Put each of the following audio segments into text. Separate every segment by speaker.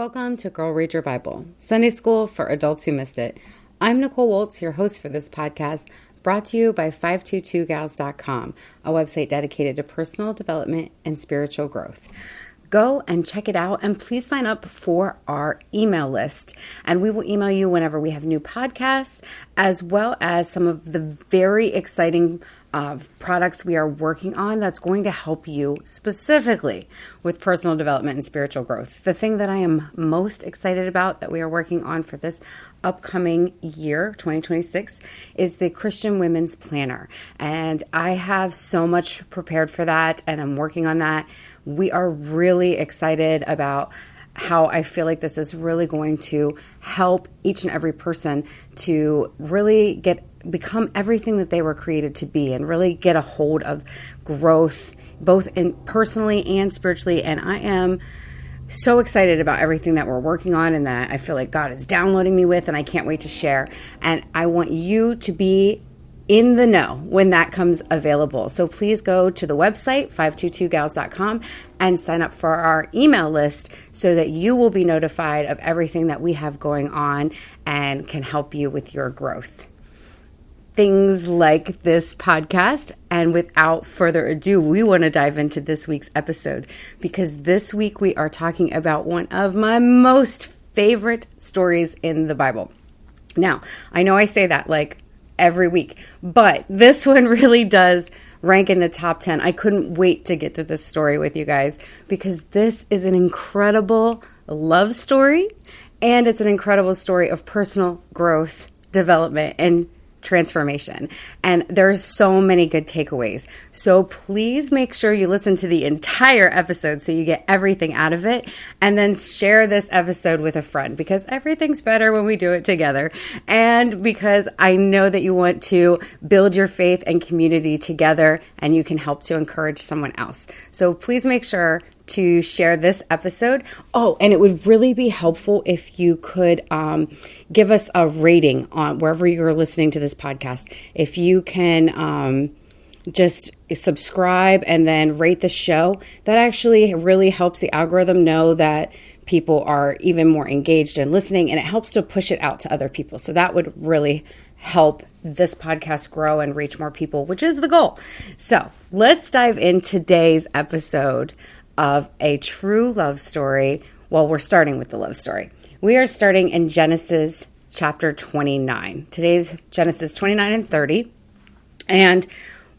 Speaker 1: Welcome to Girl Read Your Bible, Sunday School for adults who missed it. I'm Nicole Waltz, your host for this podcast, brought to you by 522gals.com, a website dedicated to personal development and spiritual growth. Go and check it out, and please sign up for our email list. And we will email you whenever we have new podcasts, as well as some of the very exciting products we are working on that's going to help you specifically with personal development and spiritual growth. The thing that I am most excited about that we are working on for this upcoming year, 2026, is the Christian Women's Planner. And I have so much prepared for that, and I'm working on that. We are really excited about how I feel like this is really going to help each and every person to really become everything that they were created to be and really get a hold of growth, both in personally and spiritually. And I am so excited about everything that we're working on and that I feel like God is downloading me with, and I can't wait to share. And I want you to be in the know when that comes available. So please go to the website, 522gals.com, and sign up for our email list so that you will be notified of everything that we have going on and can help you with your growth. Things like this podcast. And without further ado, we want to dive into this week's episode, because this week we are talking about one of my most favorite stories in the Bible. Now, I know I say that like every week, but this one really does rank in the top 10. I couldn't wait to get to this story with you guys, because this is an incredible love story, and it's an incredible story of personal growth, development, and transformation. And there's so many good takeaways. So please make sure you listen to the entire episode so you get everything out of it, and then share this episode with a friend, because everything's better when we do it together. And because I know that you want to build your faith and community together, and you can help to encourage someone else. So please make sure to share this episode. Oh, and it would really be helpful if you could give us a rating on wherever you're listening to this podcast. If you can just subscribe and then rate the show, that actually really helps the algorithm know that people are even more engaged in listening, and it helps to push it out to other people. So that would really help this podcast grow and reach more people, which is the goal. So let's dive in today's episode of a true love story. Well, we're starting with the love story. We are starting in Genesis chapter 29. Today's Genesis 29 and 30. And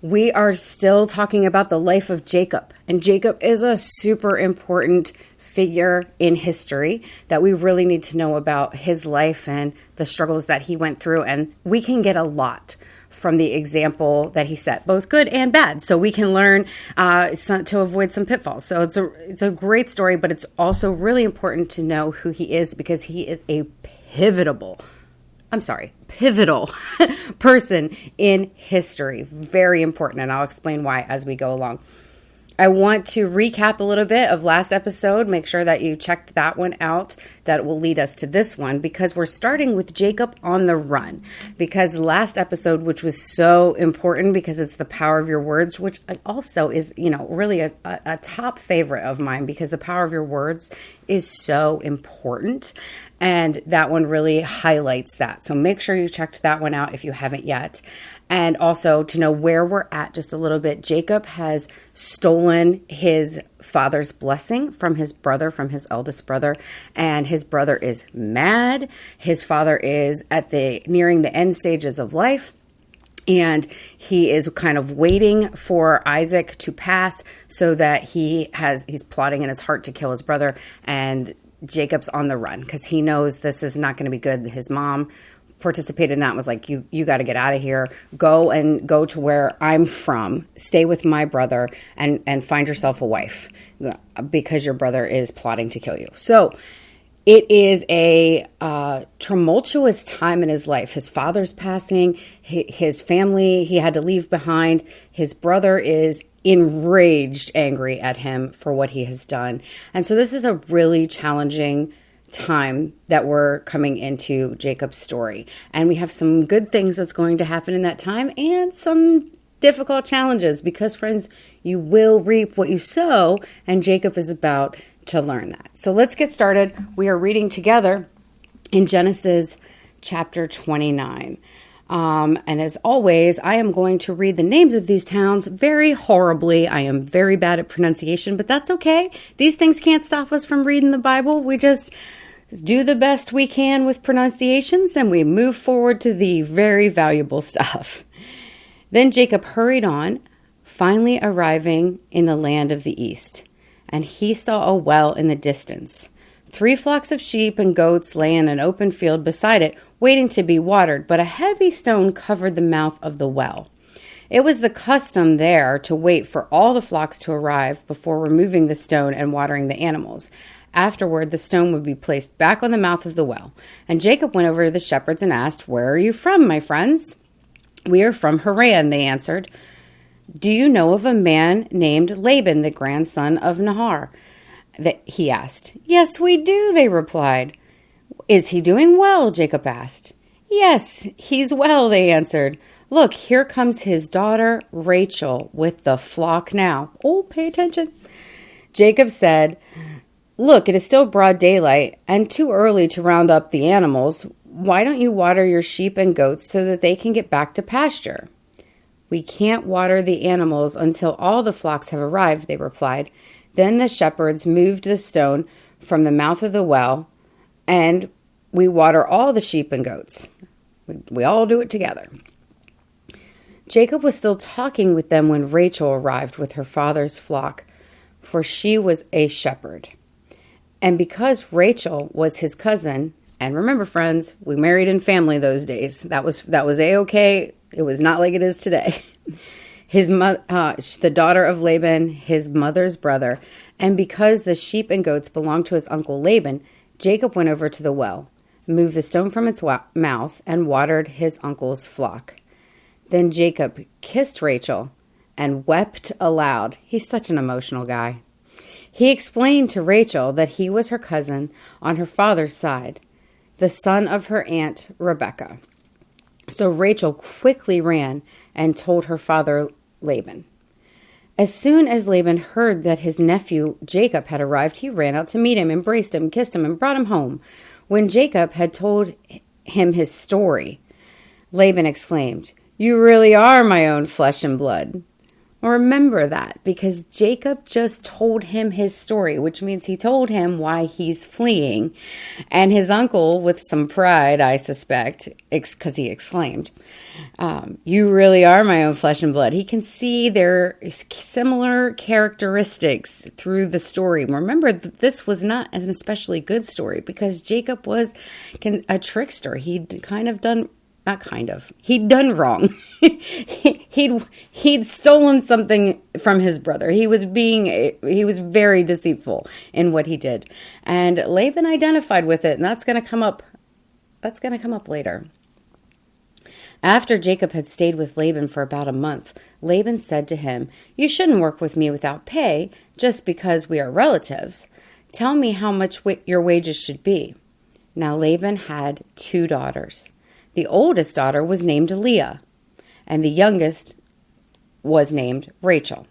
Speaker 1: we are still talking about the life of Jacob. And Jacob is a super important figure in history that we really need to know about his life and the struggles that he went through. And we can get a lot from the example that he set, both good and bad. So we can learn to avoid some pitfalls. So it's a great story, but it's also really important to know who he is, because he is a pivotal person in history. Very important. And I'll explain why as we go along. I want to recap a little bit of last episode. Make sure that you checked that one out. That will lead us to this one, because we're starting with Jacob on the run. Because last episode, which was so important because it's the power of your words, which also is, really a top favorite of mine, because the power of your words is so important. And that one really highlights that. So make sure you checked that one out if you haven't yet. And also to know where we're at just a little bit. Jacob has stolen his father's blessing from his brother, from his eldest brother. And his brother is mad. His father is nearing the end stages of life. And he is kind of waiting for Isaac to pass so that he's plotting in his heart to kill his brother. And Jacob's on the run because he knows this is not going to be good. His mom participated in that, was like, you got to get out of here, go to where I'm from, stay with my brother, and find yourself a wife, because your brother is plotting to kill you. So it is a tumultuous time in his life. His father's passing, his family he had to leave behind. His brother is enraged, angry at him for what he has done. And so this is a really challenging time that we're coming into Jacob's story. And we have some good things that's going to happen in that time, and some difficult challenges, because, friends, you will reap what you sow. And Jacob is about to learn that. So let's get started. We are reading together in Genesis chapter 29. And as always, I am going to read the names of these towns very horribly. I am very bad at pronunciation, but that's okay. These things can't stop us from reading the Bible. We just do the best we can with pronunciations, and we move forward to the very valuable stuff. Then Jacob hurried on, finally arriving in the land of the east. And he saw a well in the distance. 3 flocks of sheep and goats lay in an open field beside it, waiting to be watered, but a heavy stone covered the mouth of the well. It was the custom there to wait for all the flocks to arrive before removing the stone and watering the animals. Afterward, the stone would be placed back on the mouth of the well. And Jacob went over to the shepherds and asked, "Where are you from, my friends?" "We are from Haran," they answered. "Do you know of a man named Laban, the grandson of Nahor?" He asked. "Yes, we do," they replied. "Is he doing well?" Jacob asked. "Yes, he's well," they answered. "Look, here comes his daughter Rachel with the flock now." Oh, pay attention. Jacob said, "Look, it is still broad daylight and too early to round up the animals. Why don't you water your sheep and goats so that they can get back to pasture?" "We can't water the animals until all the flocks have arrived," they replied. Then the shepherds moved the stone from the mouth of the well, and we water all the sheep and goats. We all do it together. Jacob was still talking with them when Rachel arrived with her father's flock, for she was a shepherd. And because Rachel was his cousin, and remember, friends, we married in family those days. That was A-okay. It was not like it is today. The daughter of Laban, his mother's brother, and because the sheep and goats belonged to his uncle Laban, Jacob went over to the well, moved the stone from its mouth, and watered his uncle's flock. Then Jacob kissed Rachel and wept aloud. He's such an emotional guy. He explained to Rachel that he was her cousin on her father's side, the son of her aunt Rebekah. So Rachel quickly ran and told her father Laban. As soon as Laban heard that his nephew Jacob had arrived, he ran out to meet him, embraced him, kissed him, and brought him home. When Jacob had told him his story, Laban exclaimed, "You really are my own flesh and blood." Remember that, because Jacob just told him his story, which means he told him why he's fleeing. And his uncle, with some pride, I suspect, because he exclaimed, "You really are my own flesh and blood." He can see their similar characteristics through the story. Remember that this was not an especially good story, because Jacob was a trickster. He'd done wrong. He'd stolen something from his brother. He was very deceitful in what he did. And Laban identified with it, and that's going to come up later. After Jacob had stayed with Laban for about a month, Laban said to him, "You shouldn't work with me without pay just because we are relatives. Tell me how much your wages should be." Now Laban had 2 daughters. The oldest daughter was named Leah, and the youngest was named Rachel.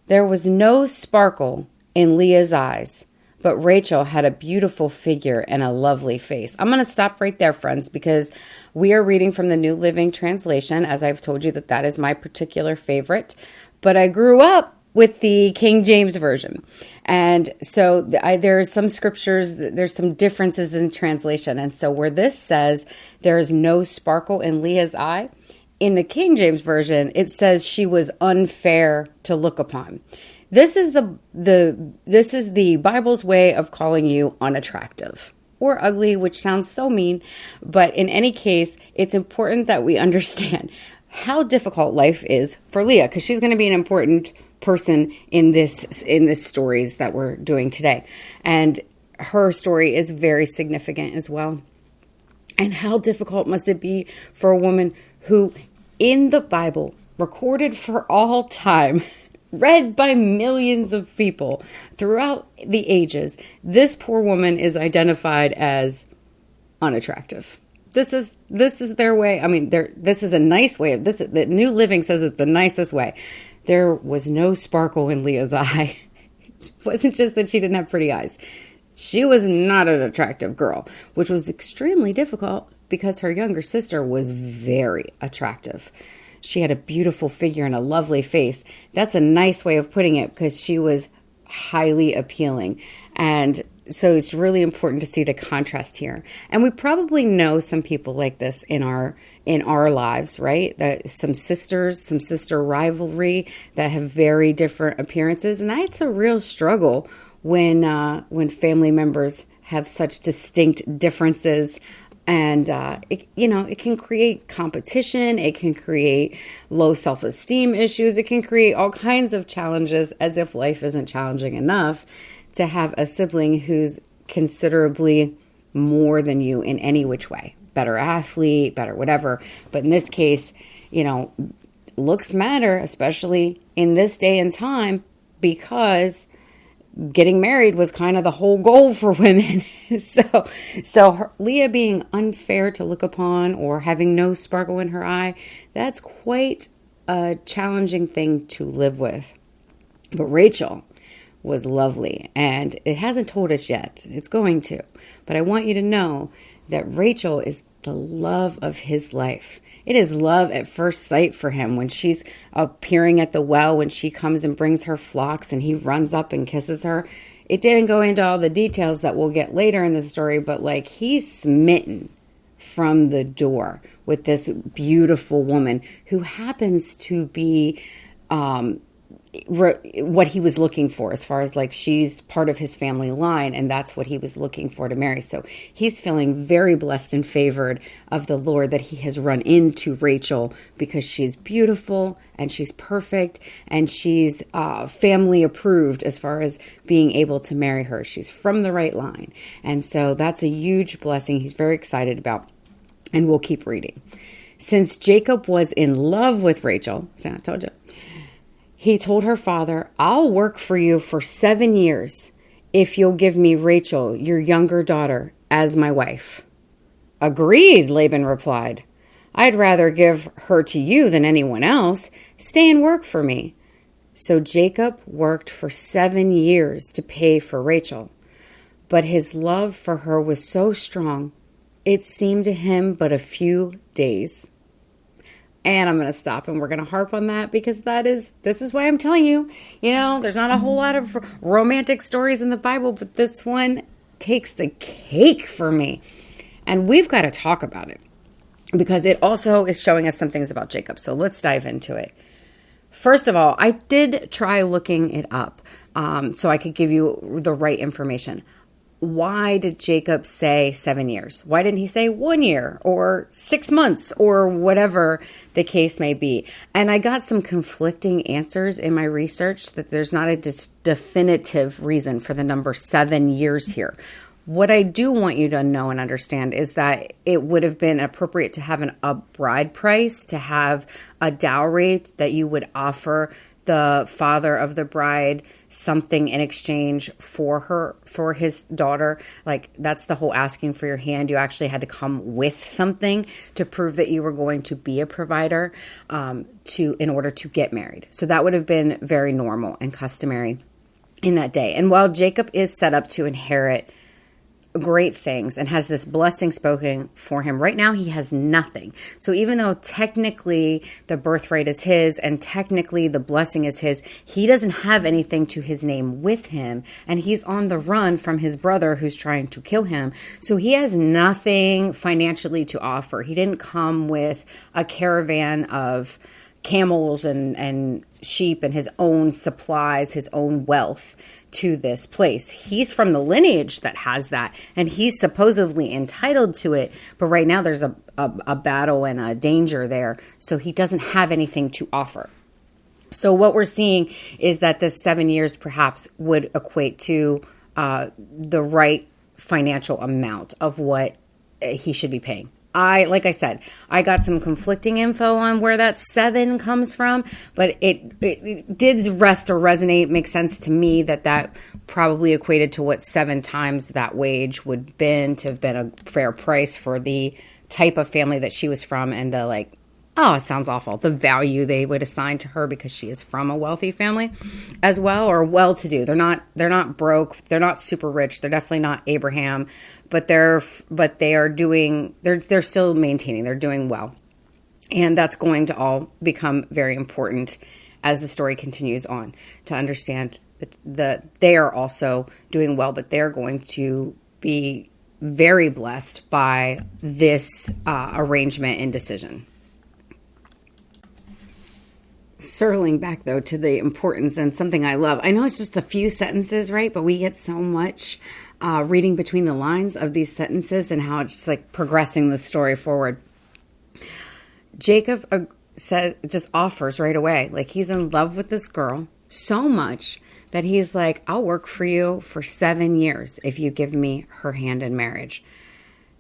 Speaker 1: There was no sparkle in Leah's eyes, but Rachel had a beautiful figure and a lovely face. I'm going to stop right there, friends, because we are reading from the New Living Translation, as I've told you that is my particular favorite. But I grew up with the King James Version. And so there's some scriptures, there's some differences in translation. And so where this says there is no sparkle in Leah's eye, in the King James Version, it says she was unfair to look upon. This is the Bible's way of calling you unattractive or ugly, which sounds so mean. But in any case, it's important that we understand how difficult life is for Leah, because she's going to be an important person in this stories that we're doing today. And her story is very significant as well. And how difficult must it be for a woman who, in the Bible, recorded for all time, read by millions of people throughout the ages, this poor woman is identified as unattractive. This is their way. I mean, this is a nice way of this. The New Living says it the nicest way. There was no sparkle in Leah's eye. wasn't just that she didn't have pretty eyes. She was not an attractive girl, which was extremely difficult because her younger sister was very attractive. She had a beautiful figure and a lovely face. That's a nice way of putting it because she was highly appealing. And so it's really important to see the contrast here. And we probably know some people like this in our lives, right? That some sister rivalry that have very different appearances. And that's a real struggle when family members have such distinct differences. And, it can create competition. It can create low self-esteem issues. It can create all kinds of challenges, as if life isn't challenging enough to have a sibling who's considerably more than you in any which way. Better athlete, better whatever. But in this case, looks matter, especially in this day and time, because getting married was kind of the whole goal for women. So Leah being unfair to look upon or having no sparkle in her eye, that's quite a challenging thing to live with. But Rachel was lovely, and it hasn't told us yet. It's going to. But I want you to know that Rachel is the love of his life. It is love at first sight for him when she's appearing at the well, when she comes and brings her flocks and he runs up and kisses her. It didn't go into all the details that we'll get later in the story, but he's smitten from the door with this beautiful woman who happens to be what he was looking for, as far as she's part of his family line, and that's what he was looking for to marry. So he's feeling very blessed and favored of the Lord that he has run into Rachel, because she's beautiful and she's perfect and she's family approved as far as being able to marry her. She's from the right line. And so that's a huge blessing he's very excited about. And we'll keep reading. Since Jacob was in love with Rachel, see, I told you, he told her father, "I'll work for you for 7 years if you'll give me Rachel, your younger daughter, as my wife." "Agreed," Laban replied. "I'd rather give her to you than anyone else. Stay and work for me." So Jacob worked for 7 years to pay for Rachel. But his love for her was so strong, it seemed to him but a few days. And I'm going to stop and we're going to harp on that, because this is why I'm telling you, there's not a whole lot of romantic stories in the Bible, but this one takes the cake for me. And we've got to talk about it because it also is showing us some things about Jacob. So let's dive into it. First of all, I did try looking it up so I could give you the right information. Why did Jacob say 7 years? Why didn't he say 1 year or 6 months or whatever the case may be? And I got some conflicting answers in my research that there's not a definitive reason for the number 7 years here. What I do want you to know and understand is that it would have been appropriate to have a bride price, to have a dowry that you would offer the father of the bride something in exchange for his daughter. That's the whole asking for your hand. You actually had to come with something to prove that you were going to be a provider in order to get married. So that would have been very normal and customary in that day. And while Jacob is set up to inherit great things and has this blessing spoken for him, right now he has nothing. So even though technically the birthright is his and technically the blessing is his, he doesn't have anything to his name with him, and he's on the run from his brother who's trying to kill him. So he has nothing financially to offer. He didn't come with a caravan of camels and sheep and his own supplies, his own wealth to this place. He's from the lineage that has that, and he's supposedly entitled to it, but right now there's a battle and a danger there, so he doesn't have anything to offer. So what we're seeing is that this 7 years perhaps would equate to the right financial amount of what he should be paying. Like I said, I got some conflicting info on where that 7 comes from, but it did rest or resonate, make sense to me that probably equated to what 7 times that wage would to have been a fair price for the type of family that she was from and the oh, it sounds awful, the value they would assign to her because she is from a wealthy family as well, or well-to-do. They're not broke. They're not super rich. They're definitely not Abraham, but they're still maintaining. They're doing well. And that's going to all become very important as the story continues on, to understand that they are also doing well, but they're going to be very blessed by this arrangement and decision. Circling back, though, to the importance and something I love. I know it's just a few sentences, right? But we get so much reading between the lines of these sentences and how it's just like progressing the story forward. Jacob just offers right away, like he's in love with this girl so much that he's like, I'll work for you for 7 years if you give me her hand in marriage.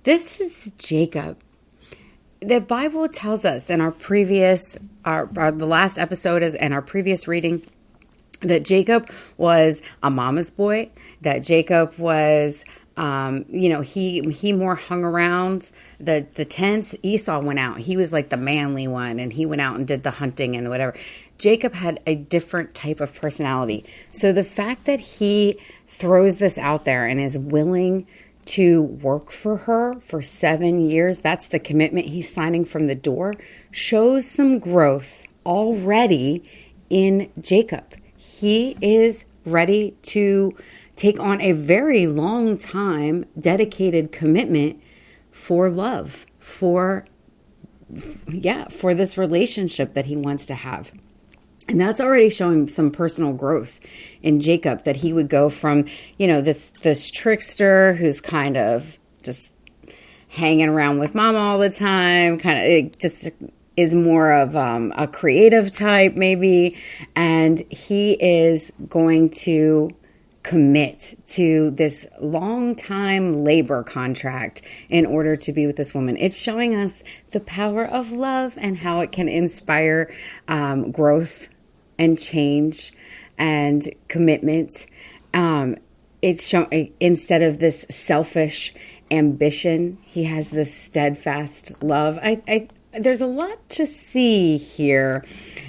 Speaker 1: This is Jacob. The Bible tells us in our previous, the last episode and our previous reading, that Jacob was a mama's boy, that Jacob was, he more hung around the tents. Esau went out. He was like the manly one, and he went out and did the hunting and whatever. Jacob had a different type of personality. So the fact that he throws this out there and is willing to work for her for 7 years, that's the commitment he's signing from the door, shows some growth already in Jacob. He is ready to take on a very long time dedicated commitment for love, for this relationship that he wants to have. And that's already showing some personal growth in Jacob, that he would go from, this trickster who's kind of just hanging around with mama all the time, kind of it just is more of a creative type maybe. And he is going to commit to this long time labor contract in order to be with this woman. It's showing us the power of love and how it can inspire growth and change and commitment. It's showing, instead of this selfish ambition, he has this steadfast love. There's a lot to see here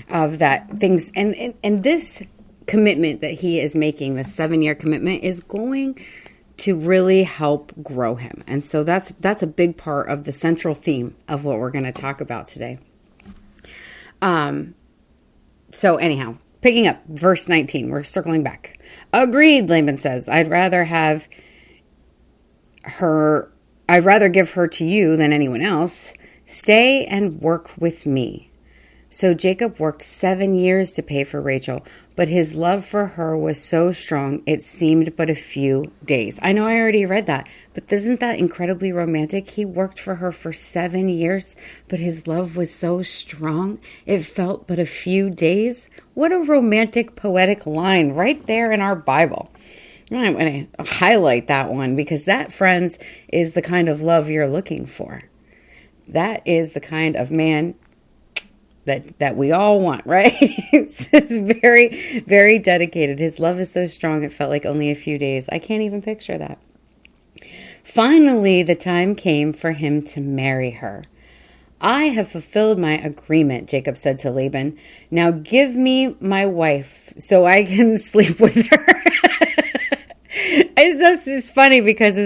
Speaker 1: of that things, and this commitment that he is making, the 7-year commitment, is going to really help grow him. And so that's a big part of the central theme of what we're going to talk about today. So anyhow, picking up verse 19, we're circling back. Agreed, Laban says, I'd rather give her to you than anyone else. Stay and work with me. So Jacob worked 7 years to pay for Rachel, but his love for her was so strong it seemed but a few days. I know I already read that, but isn't that incredibly romantic? He worked for her for 7 years, but his love was so strong it felt but a few days. What a romantic, poetic line right there in our Bible. I'm going to highlight that one, because that, friends, is the kind of love you're looking for. That is the kind of man that we all want, right? It's very, very dedicated. His love is so strong it felt like only a few days. I can't even picture that. Finally, the time came for him to marry her. I have fulfilled my agreement, Jacob said to Laban. Now give me my wife so I can sleep with her. It's funny because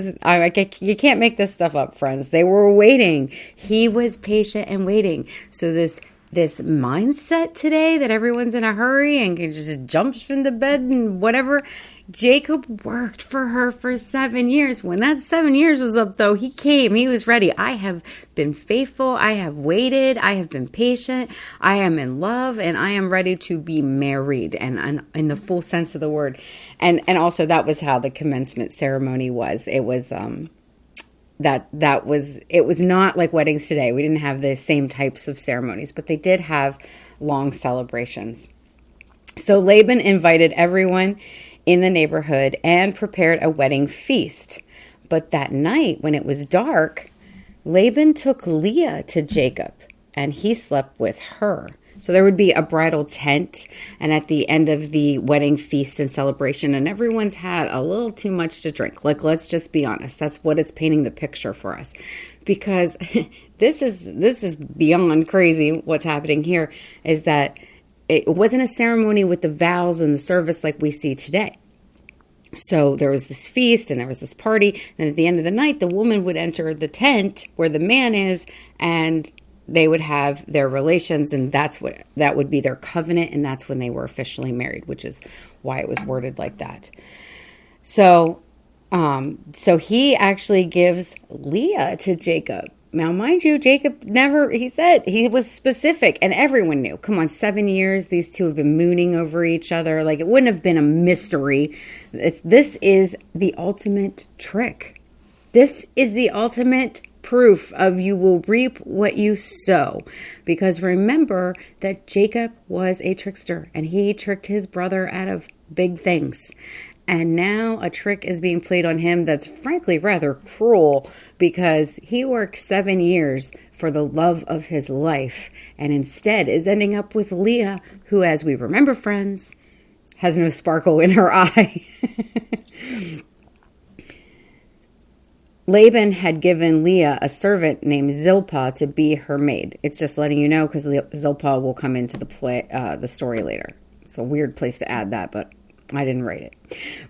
Speaker 1: you can't make this stuff up, friends. They were waiting. He was patient and waiting. So this mindset today that everyone's in a hurry and just jumps into bed and whatever. Jacob worked for her for 7 years. When that 7 years was up, though, he came. He was ready. I have been faithful. I have waited. I have been patient. I am in love, and I am ready to be married, and in the full sense of the word. And also, that was how the commencement ceremony was. It was it was not like weddings today. We didn't have the same types of ceremonies, but they did have long celebrations. So Laban invited everyone in the neighborhood and prepared a wedding feast. But that night, when it was dark, Laban took Leah to Jacob, and he slept with her. So there would be a bridal tent, and at the end of the wedding feast and celebration, and everyone's had a little too much to drink. Like, let's just be honest. That's what it's painting the picture for us. because this is beyond crazy. What's happening here is that it wasn't a ceremony with the vows and the service like we see today. So there was this feast and there was this party. And at the end of the night, the woman would enter the tent where the man is, and they would have their relations, and that would be their covenant. And that's when they were officially married, which is why it was worded like that. So he actually gives Leah to Jacob. Now, mind you, Jacob he said he was specific, and everyone knew. Come on, 7 years, these two have been mooning over each other. Like, it wouldn't have been a mystery. This is the ultimate trick. This is the ultimate proof of you will reap what you sow. Because remember that Jacob was a trickster, and he tricked his brother out of big things. And now a trick is being played on him that's frankly rather cruel, because he worked 7 years for the love of his life and instead is ending up with Leah, who, as we remember, friends, has no sparkle in her eye. Laban had given Leah a servant named Zilpah to be her maid. It's just letting you know, because Zilpah will come into the story later. It's a weird place to add that, but I didn't write it.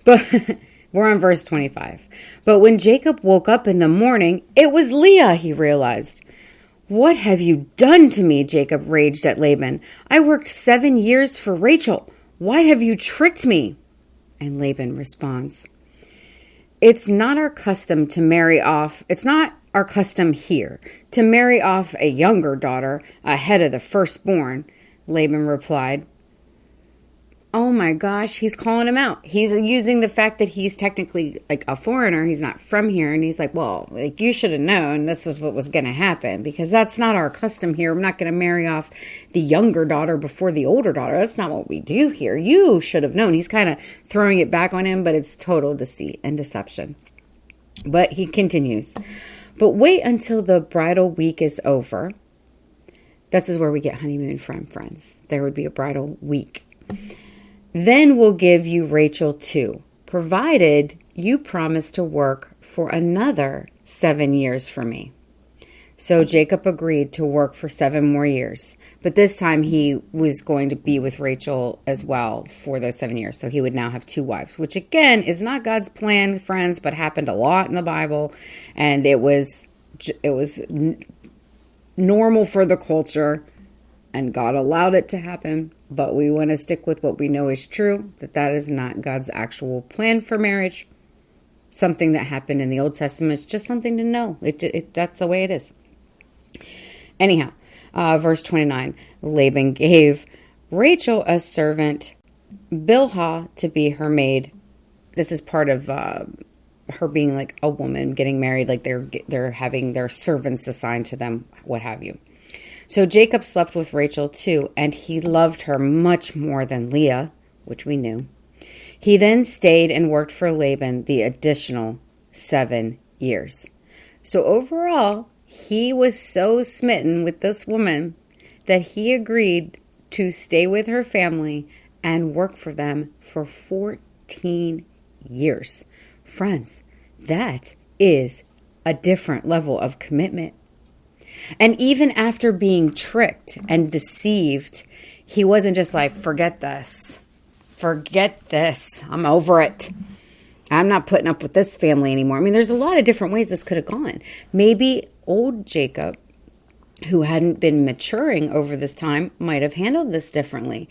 Speaker 1: But we're on verse 25. But when Jacob woke up in the morning, it was Leah, he realized. What have you done to me? Jacob raged at Laban. I worked 7 years for Rachel. Why have you tricked me? And Laban responds, it's not our custom here to marry off a younger daughter ahead of the firstborn, Laban replied. Oh my gosh, he's calling him out. He's using the fact that he's technically like a foreigner. He's not from here. And he's like, well, like, you should have known this was what was going to happen, because that's not our custom here. I'm not going to marry off the younger daughter before the older daughter. That's not what we do here. You should have known. He's kind of throwing it back on him, but it's total deceit and deception. But he continues. But wait until the bridal week is over. This is where we get honeymoon from, friends. There would be a bridal week. Then we'll give you Rachel too, provided you promise to work for another 7 years for me. So Jacob agreed to work for 7 more years. But this time he was going to be with Rachel as well for those 7 years. So he would now have 2 wives, which again is not God's plan, friends, but happened a lot in the Bible. And it was normal for the culture, and God allowed it to happen. But we want to stick with what we know is true, that is not God's actual plan for marriage. Something that happened in the Old Testament is just something to know. That's the way it is. Anyhow, verse 29, Laban gave Rachel a servant, Bilhah, to be her maid. This is part of her being like a woman getting married, like they're having their servants assigned to them, what have you. So Jacob slept with Rachel too, and he loved her much more than Leah, which we knew. He then stayed and worked for Laban the additional 7 years. So overall, he was so smitten with this woman that he agreed to stay with her family and work for them for 14 years. Friends, that is a different level of commitment. And even after being tricked and deceived, he wasn't just like, forget this, I'm over it. I'm not putting up with this family anymore. I mean, there's a lot of different ways this could have gone. Maybe old Jacob, who hadn't been maturing over this time, might have handled this differently.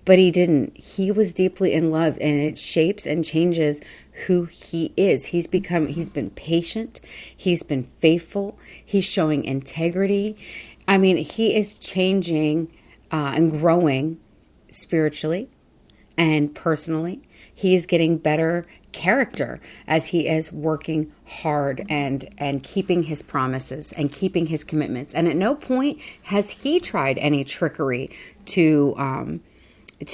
Speaker 1: But he didn't. He was deeply in love, and it shapes and changes who he is. He's been patient. He's been faithful. He's showing integrity. I mean, he is changing and growing spiritually and personally. He is getting better character as he is working hard and keeping his promises and keeping his commitments. And at no point has he tried any trickery to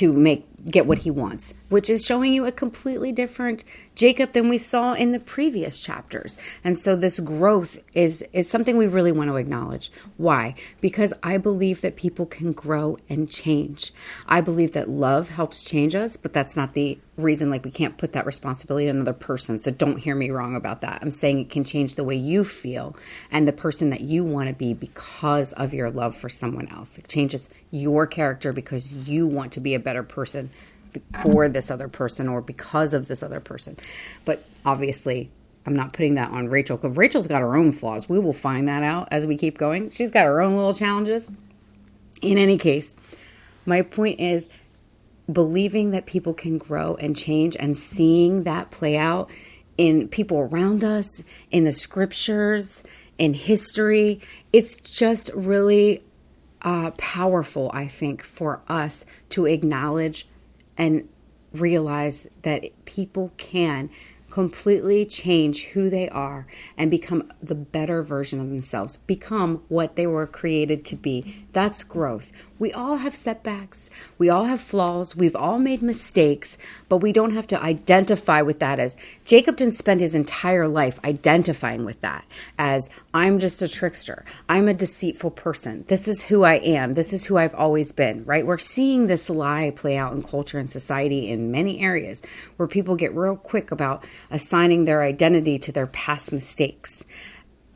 Speaker 1: make get what he wants, which is showing you a completely different Jacob than we saw in the previous chapters. And so this growth is something we really want to acknowledge. Why? Because I believe that people can grow and change. I believe that love helps change us, but that's not the reason, like we can't put that responsibility on another person. So don't hear me wrong about that. I'm saying it can change the way you feel and the person that you want to be because of your love for someone else. It changes your character because you want to be a better person for this other person or because of this other person. But obviously, I'm not putting that on Rachel because Rachel's got her own flaws. We will find that out as we keep going. She's got her own little challenges. In any case, my point is believing that people can grow and change and seeing that play out in people around us, in the scriptures, in history. It's just really powerful, I think, for us to acknowledge and realize that people can completely change who they are and become the better version of themselves, become what they were created to be. That's growth. We all have setbacks. We all have flaws. We've all made mistakes, but we don't have to identify with that as Jacob didn't spend his entire life identifying with that as I'm just a trickster. I'm a deceitful person. This is who I am. This is who I've always been, right? We're seeing this lie play out in culture and society in many areas where people get real quick about assigning their identity to their past mistakes.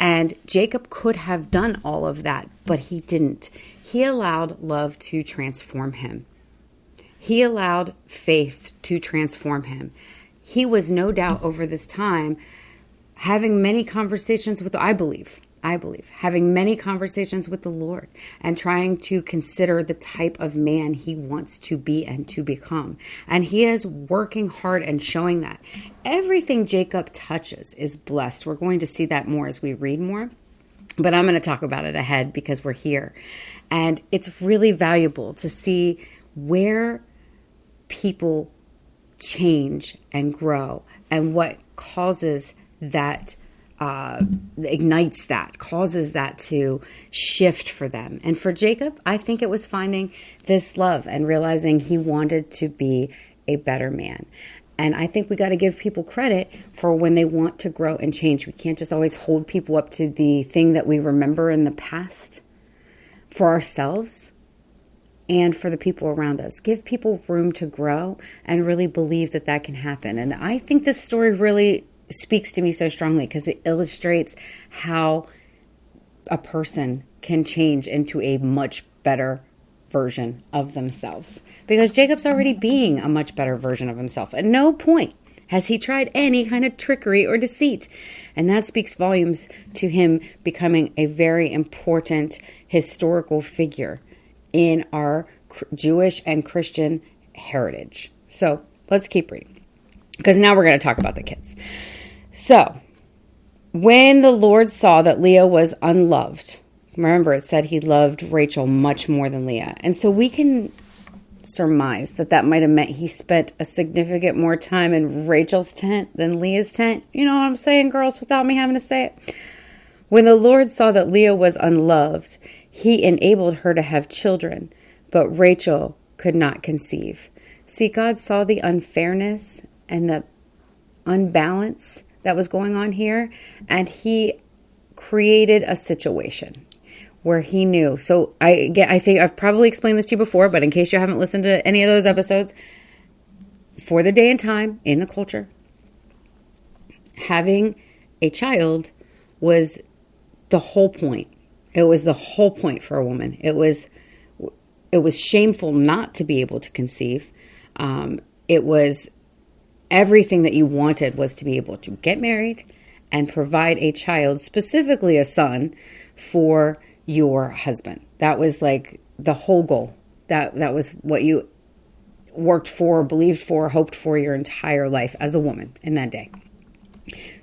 Speaker 1: And Jacob could have done all of that, but he didn't. He allowed love to transform him. He allowed faith to transform him. He was no doubt over this time having many conversations with, I believe, having many conversations with the Lord and trying to consider the type of man he wants to be and to become. And he is working hard and showing that. Everything Jacob touches is blessed. We're going to see that more as we read more. But I'm going to talk about it ahead because we're here. And it's really valuable to see where people change and grow and what causes that, ignites that, causes that to shift for them. And for Jacob, I think it was finding this love and realizing he wanted to be a better man. And I think we got to give people credit for when they want to grow and change. We can't just always hold people up to the thing that we remember in the past. For ourselves and for the people around us. Give people room to grow and really believe that that can happen. And I think this story really speaks to me so strongly because it illustrates how a person can change into a much better version of themselves. Because Jacob's already being a much better version of himself. At no point has he tried any kind of trickery or deceit. And that speaks volumes to him becoming a very important historical figure in our Jewish and Christian heritage. So let's keep reading. Because now we're going to talk about the kids. So when the Lord saw that Leah was unloved, remember it said he loved Rachel much more than Leah. And so we can surmise that might have meant he spent a significant more time in Rachel's tent than Leah's tent. You know what I'm saying, girls, without me having to say it? When the Lord saw that Leah was unloved, he enabled her to have children, but Rachel could not conceive. See, God saw the unfairness and the unbalance that was going on here, and he created a situation where he knew. So I think I've probably explained this to you before, but in case you haven't listened to any of those episodes, for the day and time in the culture, having a child was the whole point. It was the whole point for a woman. It was shameful not to be able to conceive. It was everything that you wanted was to be able to get married and provide a child, specifically a son, for your husband. That was like the whole goal. That was what you worked for, believed for, hoped for your entire life as a woman in that day.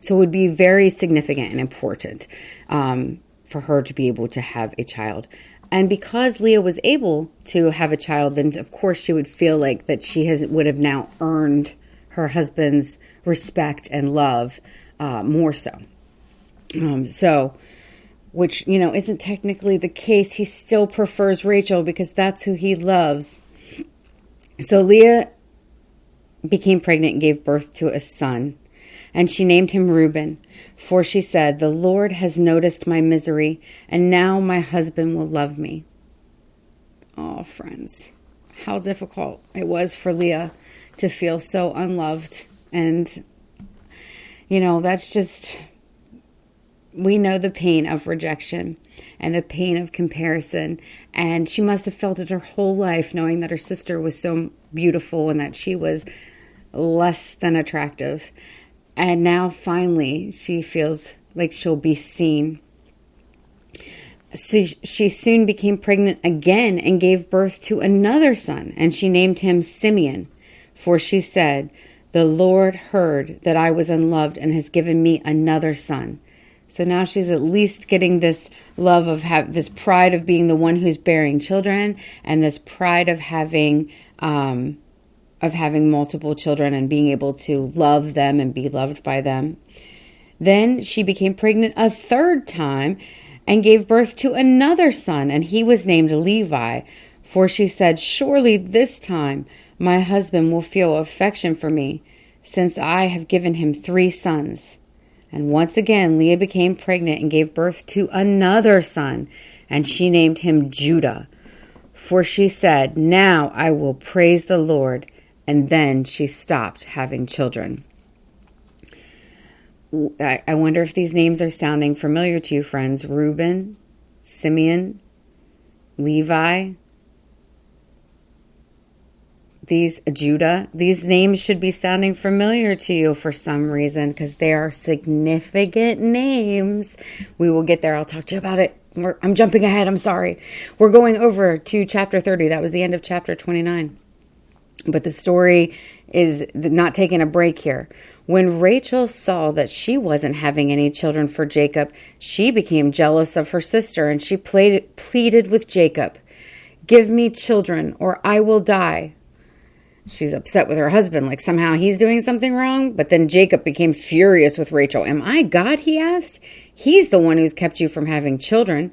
Speaker 1: So it would be very significant and important for her to be able to have a child. And because Leah was able to have a child, then of course she would feel like that she would have now earned her husband's respect and love more so. Which, isn't technically the case. He still prefers Rachel because that's who he loves. So Leah became pregnant and gave birth to a son. And she named him Reuben, for she said, "The Lord has noticed my misery, and now my husband will love me." Oh, friends, how difficult it was for Leah to feel so unloved. And, that's just, we know the pain of rejection and the pain of comparison. And she must have felt it her whole life, knowing that her sister was so beautiful and that she was less than attractive. And now finally she feels like she'll be seen. She soon became pregnant again and gave birth to another son, and she named him Simeon, for she said, "The Lord heard that I was unloved and has given me another son." So now she's at least getting this love of this pride of being the one who's bearing children, and this pride of having multiple children and being able to love them and be loved by them. Then she became pregnant a third time and gave birth to another son, and he was named Levi, for she said, "Surely this time my husband will feel affection for me, since I have given him 3 sons." And once again, Leah became pregnant and gave birth to another son, and she named him Judah, for she said, "Now I will praise the Lord." And then she stopped having children. I wonder if these names are sounding familiar to you, friends. Reuben, Simeon, Levi, Judah. These names should be sounding familiar to you for some reason, because they are significant names. We will get there. I'll talk to you about it. I'm jumping ahead. I'm sorry. We're going over to chapter 30. That was the end of chapter 29. But the story is not taking a break here. When Rachel saw that she wasn't having any children for Jacob, she became jealous of her sister, and she pleaded with Jacob, "Give me children or I will die." She's upset with her husband, like somehow he's doing something wrong. But then Jacob became furious with Rachel. "Am I God?" he asked. "He's the one who's kept you from having children."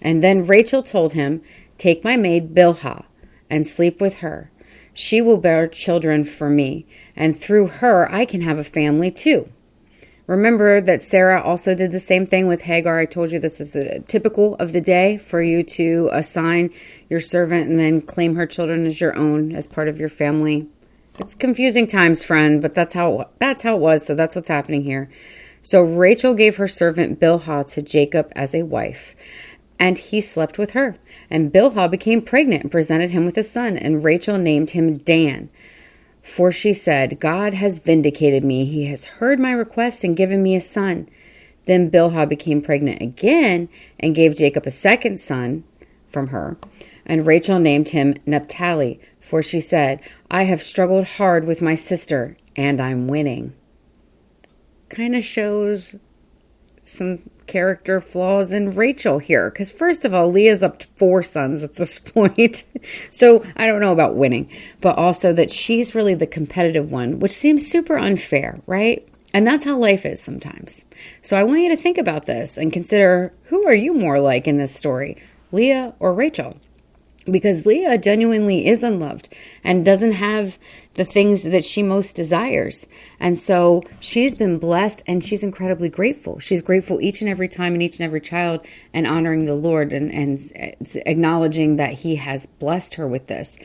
Speaker 1: And then Rachel told him, "Take my maid Bilhah and sleep with her. She will bear children for me, and through her I can have a family too." Remember that Sarah also did the same thing with Hagar. I told you this is typical of the day for you to assign your servant and then claim her children as your own, as part of your family. It's confusing times, friend, but that's how it was. So that's what's happening here. So Rachel gave her servant Bilhah to Jacob as a wife, and he slept with her. And Bilhah became pregnant and presented him with a son, and Rachel named him Dan. For she said, "God has vindicated me. He has heard my request and given me a son." Then Bilhah became pregnant again and gave Jacob a second son from her. And Rachel named him Naphtali, for she said, "I have struggled hard with my sister, and I'm winning." Kind of shows some character flaws in Rachel here, because first of all, Leah's up to 4 sons at this point. So I don't know about winning, but also that she's really the competitive one, which seems super unfair, right? And that's how life is sometimes. So I want you to think about this and consider, who are you more like in this story, Leah or Rachel? Because Leah genuinely is unloved and doesn't have the things that she most desires. And so she's been blessed, and she's incredibly grateful. She's grateful each and every time, and each and every child, and honoring the Lord and acknowledging that he has blessed her with this.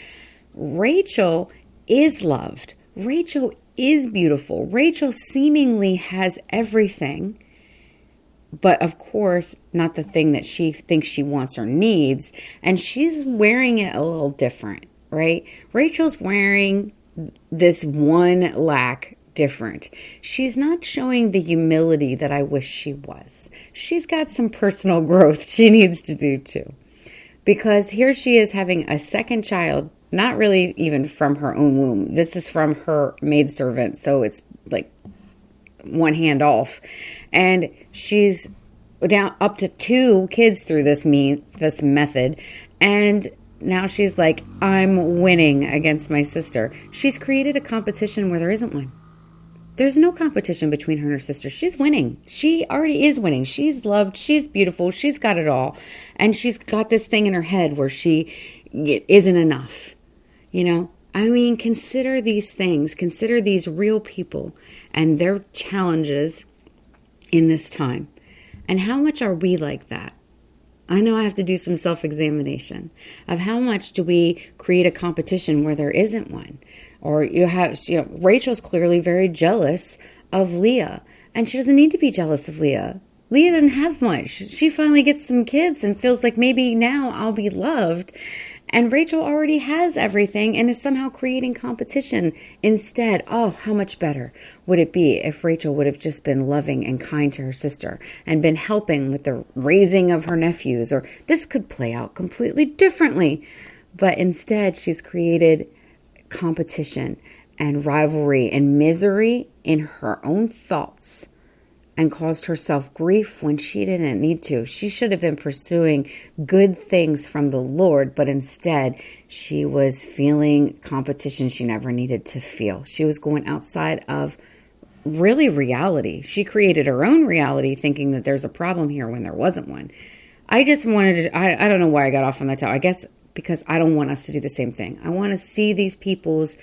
Speaker 1: Rachel is loved. Rachel is beautiful. Rachel seemingly has everything, but of course, not the thing that she thinks she wants or needs. And she's wearing it a little different, right? Rachel's wearing this one lack different. She's not showing the humility that I wish she was. She's got some personal growth she needs to do too. Because here she is having a second child, not really even from her own womb. This is from her maidservant. So it's like one hand off, and she's down up to 2 kids through this method, and now she's like, "I'm winning against my sister." She's created a competition where there isn't one. There's no competition between her and her sister. She's winning. She already is winning. She's loved. She's beautiful. She's got it all, and she's got this thing in her head where she isn't enough. I mean, consider these things. Consider these real people and their challenges in this time. And how much are we like that? I know I have to do some self-examination of how much do we create a competition where there isn't one. Or Rachel's clearly very jealous of Leah. And she doesn't need to be jealous of Leah. Leah didn't have much. She finally gets some kids and feels like maybe now I'll be loved. And Rachel already has everything and is somehow creating competition instead. Oh, how much better would it be if Rachel would have just been loving and kind to her sister and been helping with the raising of her nephews? Or this could play out completely differently. But instead, she's created competition and rivalry and misery in her own thoughts and caused herself grief when she didn't need to. She should have been pursuing good things from the Lord, but instead she was feeling competition she never needed to feel. She was going outside of really reality. She created her own reality thinking that there's a problem here when there wasn't one. I just wanted to, I don't know why I got off on that topic. I guess because I don't want us to do the same thing. I want to see these people's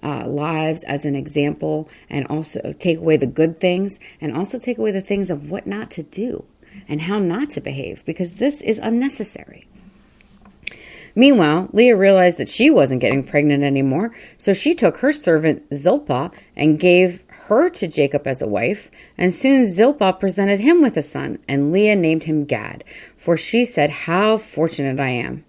Speaker 1: lives as an example and also take away the good things and also take away the things of what not to do and how not to behave, because this is unnecessary. Meanwhile, Leah realized that she wasn't getting pregnant anymore, so she took her servant Zilpah and gave her to Jacob as a wife, and soon Zilpah presented him with a son, and Leah named him Gad, for she said, "How fortunate I am."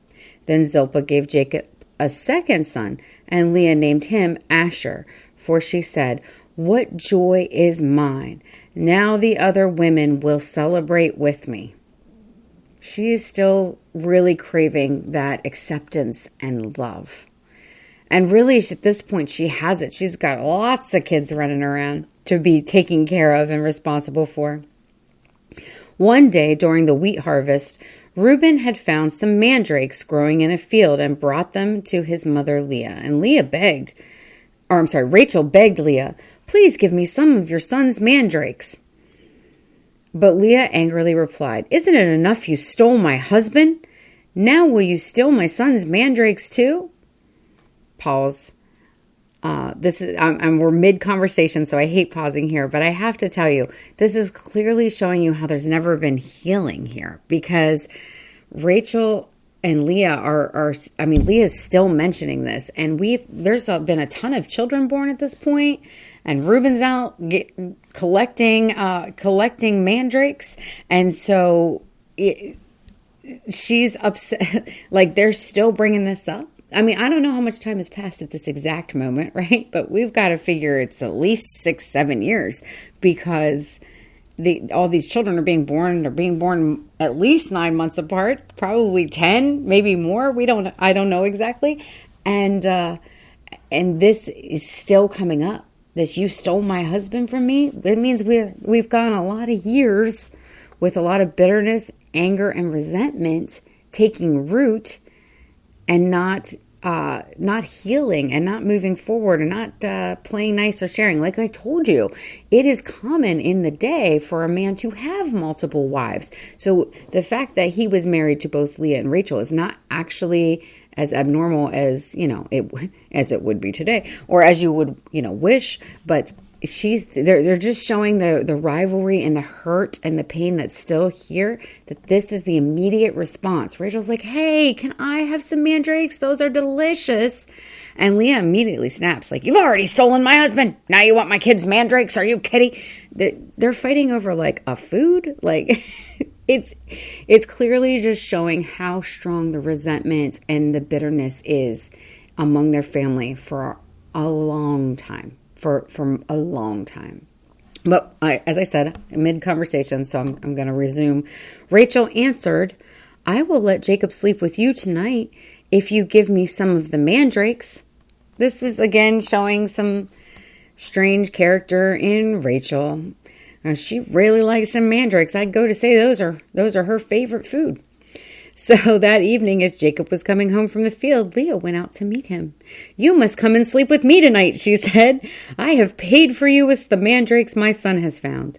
Speaker 1: Then Zilpah gave Jacob a second son, and Leah named him Asher, for she said, "What joy is mine! Now the other women will celebrate with me." She is still really craving that acceptance and love. And really, at this point, she has it. She's got lots of kids running around to be taken care of and responsible for. One day during the wheat harvest, Reuben had found some mandrakes growing in a field and brought them to his mother Leah. And Rachel begged Leah, "Please give me some of your son's mandrakes." But Leah angrily replied, "Isn't it enough you stole my husband? Now will you steal my son's mandrakes too?" Pause. We're mid-conversation, so I hate pausing here, but I have to tell you, this is clearly showing you how there's never been healing here, because Rachel and Leah Leah's still mentioning this, and there's been a ton of children born at this point, and Reuben's out collecting mandrakes, and so she's upset, like they're still bringing this up. I mean, I don't know how much time has passed at this exact moment, right? But we've got to figure it's at least 6-7 years, because all these children are being born. They're being born at least 9 months apart, probably 10, maybe more. I don't know exactly. And this is still coming up. This, "you stole my husband from me." It means we've gone a lot of years with a lot of bitterness, anger, and resentment taking root, and not healing and not moving forward and not playing nice or sharing. Like I told you, it is common in the day for a man to have multiple wives. So the fact that he was married to both Leah and Rachel is not actually as abnormal as, as it would be today, or as you would, wish, but they're just showing the rivalry and the hurt and the pain that's still here, that this is the immediate response. Rachel's like, "Hey, can I have some mandrakes? Those are delicious." And Leah immediately snaps, like, "You've already stolen my husband. Now you want my kids' mandrakes? Are you kidding?" They're fighting over like a food. Like it's clearly just showing how strong the resentment and the bitterness is among their family for a long time. For a long time. But as I said, mid-conversation, so I'm going to resume. Rachel answered, "I will let Jacob sleep with you tonight if you give me some of the mandrakes." This is again showing some strange character in Rachel. She really likes some mandrakes. I'd go to say those are her favorite food. So that evening, as Jacob was coming home from the field, Leah went out to meet him. "You must come and sleep with me tonight," she said. "I have paid for you with the mandrakes my son has found."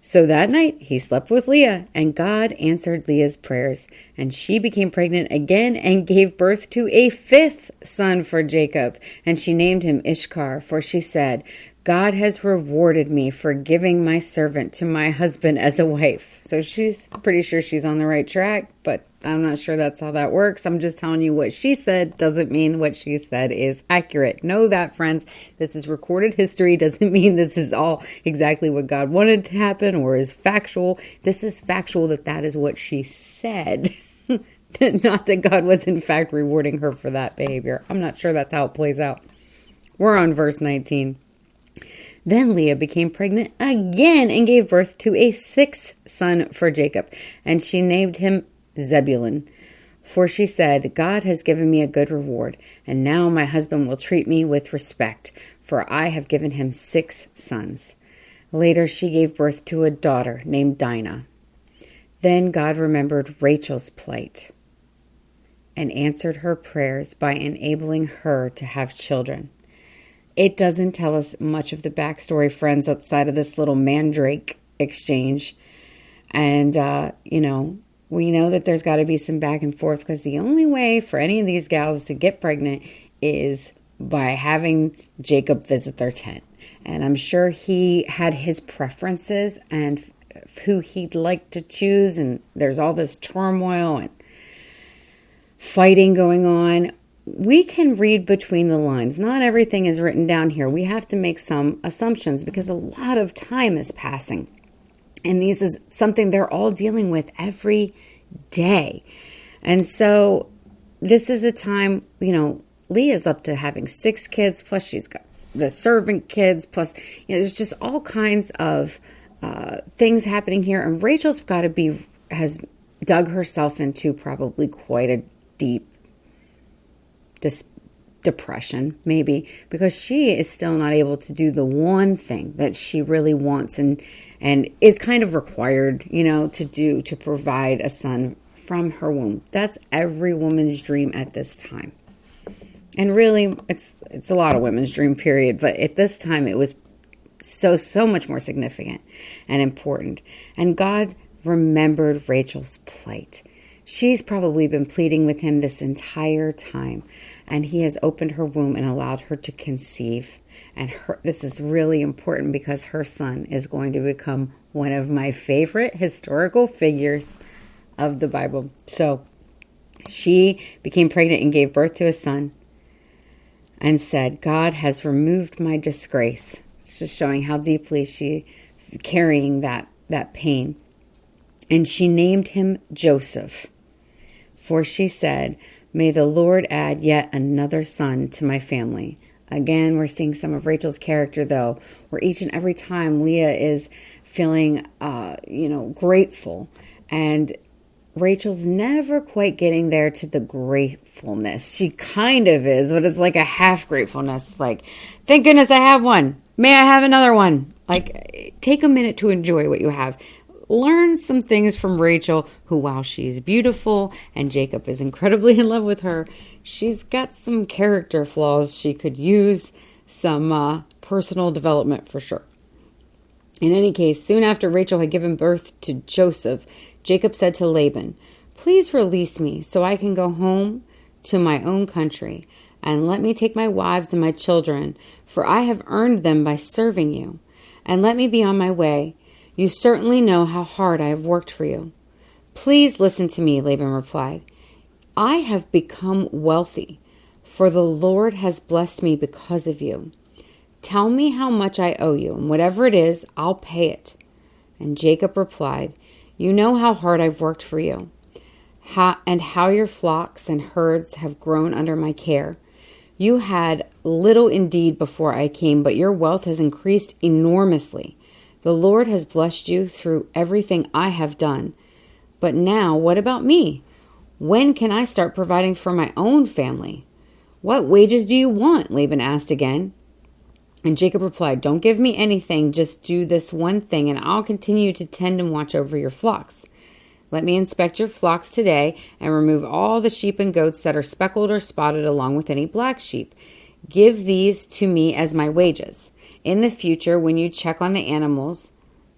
Speaker 1: So that night he slept with Leah, and God answered Leah's prayers, and she became pregnant again and gave birth to a fifth son for Jacob, and she named him Ishkar, for she said, God has rewarded me for giving my servant to my husband as a wife. So she's pretty sure she's on the right track, but I'm not sure that's how that works. I'm just telling you what she said doesn't mean what she said is accurate. Know that, friends. This is recorded history. Doesn't mean this is all exactly what God wanted to happen or is factual. This is factual that is what she said. Not that God was in fact rewarding her for that behavior. I'm not sure that's how it plays out. We're on verse 19. Then Leah became pregnant again and gave birth to a sixth son for Jacob, and she named him Zebulun. For she said, God has given me a good reward, and now my husband will treat me with respect, for I have given him 6 sons. Later she gave birth to a daughter named Dinah. Then God remembered Rachel's plight and answered her prayers by enabling her to have children. It doesn't tell us much of the backstory, friends, outside of this little mandrake exchange. And, we know that there's got to be some back and forth, because the only way for any of these gals to get pregnant is by having Jacob visit their tent. And I'm sure he had his preferences and who he'd like to choose. And there's all this turmoil and fighting going on. We can read between the lines. Not everything is written down here. We have to make some assumptions because a lot of time is passing. And this is something they're all dealing with every day. And so this is a time, Leah's up to having 6 kids, plus she's got the servant kids, plus, there's just all kinds of things happening here. And Rachel's has dug herself into probably quite a deep depression, maybe, because she is still not able to do the one thing that she really wants and is kind of required, to provide a son from her womb. That's every woman's dream at this time. And really, it's a lot of women's dream, period. But at this time, it was so much more significant and important. And God remembered Rachel's plight. She's probably been pleading with him this entire time, and he has opened her womb and allowed her to conceive. And this is really important because her son is going to become one of my favorite historical figures of the Bible. So she became pregnant and gave birth to a son and said, God has removed my disgrace. It's just showing how deeply she carrying that pain. And she named him Joseph. For she said, may the Lord add yet another son to my family. Again, we're seeing some of Rachel's character, though, where each and every time Leah is feeling, grateful. And Rachel's never quite getting there to the gratefulness. She kind of is, but it's like a half gratefulness. Like, thank goodness I have one. May I have another one? Like, take a minute to enjoy what you have. Learn some things from Rachel, who, while she's beautiful and Jacob is incredibly in love with her, she's got some character flaws. She could use some personal development for sure. In any case, soon after Rachel had given birth to Joseph, Jacob said to Laban, please release me so I can go home to my own country, and let me take my wives and my children, for I have earned them by serving you, and let me be on my way. You certainly know how hard I have worked for you. Please listen to me, Laban replied. I have become wealthy, for the Lord has blessed me because of you. Tell me how much I owe you, and whatever it is, I'll pay it. And Jacob replied, you know how hard I've worked for you, and how your flocks and herds have grown under my care. You had little indeed before I came, but your wealth has increased enormously. The Lord has blessed you through everything I have done. But now, what about me? When can I start providing for my own family? What wages do you want? Laban asked again. And Jacob replied, don't give me anything, just do this one thing, and I'll continue to tend and watch over your flocks. Let me inspect your flocks today and remove all the sheep and goats that are speckled or spotted along with any black sheep. Give these to me as my wages. In the future, when you check on the animals,